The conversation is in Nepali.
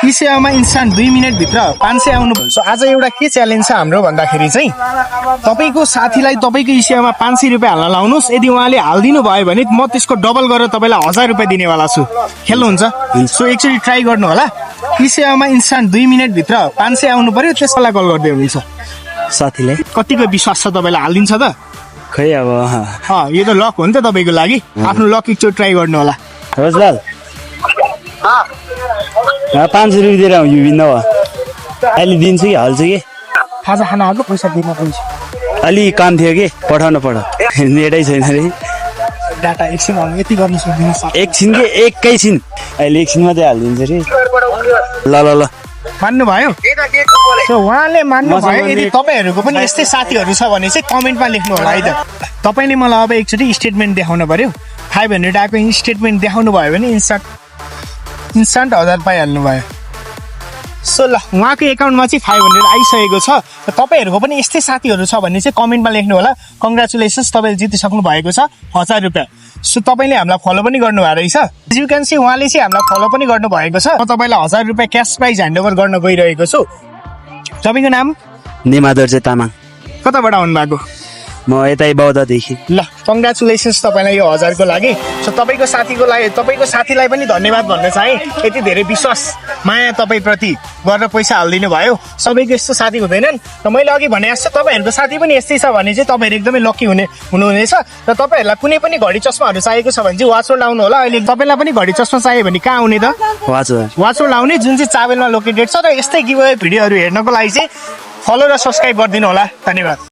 इसेवामा इन्स्टान्ट 2 मिनेटभित्र 500 आउनु। आज एउटा के च्यालेन्ज छ हाम्रो भन्दाखेरि चाहिँ तपाईँको साथीलाई तपाईँको इसेवामा 500 रुपियाँ हाल्न लाउनुहोस्। यदि उहाँले हालिदिनु भयो भने म त्यसको डबल गरेर तपाईँलाई 1000 रुपियाँ दिनेवाला छु। खेल्नुहुन्छ? सो एकचोटि ट्राई गर्नु होला। इसेवामा इन्स्टान्ट 2 मिनेटभित्र 500 आउनु पर्यो। त्यसलाई कल गर्दै हुन्छ साथीले। कतिको विश्वास छ तपाईँलाई हालिदिन्छ त? खै अब यो त लक हो नि त तपाईँको लागि। आफ्नो लक एकचोटि ट्राई गर्नु होला। रोजलाल 500 रुपियाँ दिएर आउँ विभिन्न हो। अहिले दिन्छु कि हाल्छु कि खाजा खाना आएको पैसा दिन पाउँछ। अलि काम थियो कि पठाउनु नेटै छैन रे। डाटा एकछिन यति गर्न सक्दिनँ। एकछिन कि एकैछिन अहिले एकछिन मात्रै हालिदिन्छ रे। ल ल ल मान्नुभयो? सो उहाँले मान्नुभयो। यदि तपाईँहरूको पनि यस्तै साथीहरू छ भने चाहिँ कमेन्टमा लेख्नु होला है त। तपाईँले मलाई अब एकचोटि स्टेटमेन्ट देखाउनु पर्यो। 500 आएको स्टेटमेन्ट देखाउनु भयो भने इन्स्टान्ट 1000 पाइहाल्नु भयो। सो ल उहाँको एकाउन्टमा चाहिँ 500 आइसकेको छ। तपाईँहरूको पनि यस्तै साथीहरू छ भने चाहिँ कमेन्टमा लेख्नु होला। कङ्ग्रेचुलेसन्स, तपाईँले जितिसक्नु भएको छ 1000 रुपियाँ। सो तपाईँले हामीलाई फलो पनि गर्नुभएको रहेछ। यु क्यान सी उहाँले चाहिँ हामीलाई फलो पनि गर्नुभएको छ। म तपाईँलाई 1000 रुपियाँ क्यास प्राइज ह्यान्डओभर गर्न गइरहेको छु। तपाईँको नाम? नेमादर चाहिँ तामाङ। कताबाट आउनु भएको? म यतै बौद्धदेखि। ल कङ्ग्रेचुलेसन्स तपाईँलाई यो 1000 को लागि। सो तपाईँको साथीलाई पनि धन्यवाद भन्न चाहे। यति धेरै विश्वास माया तपाईँप्रति गरेर पैसा हालिदिनु भयो। सबैको यस्तो साथी हुँदैनन् र मैले अघि भने जस्तो तपाईँहरूको साथी पनि यस्तै छ भने चाहिँ तपाईँहरू एकदमै लकी हुनुहुनेछ। र तपाईँहरूलाई कुनै पनि घडी चस्माहरू चाहिएको छ भने चाहिँ वाच वर्ल्ड आउनु होला। अहिले तपाईँलाई पनि घडी चस्मा चाहियो भने कहाँ आउने त? वाच वर्ल्ड आउने, जुन चाहिँ चाबेलमा लोकेटेड छ। र यस्तै गिभअवे भिडियोहरू हेर्नको लागि चाहिँ फलो र सब्सक्राइब गरिदिनु होला। धन्यवाद।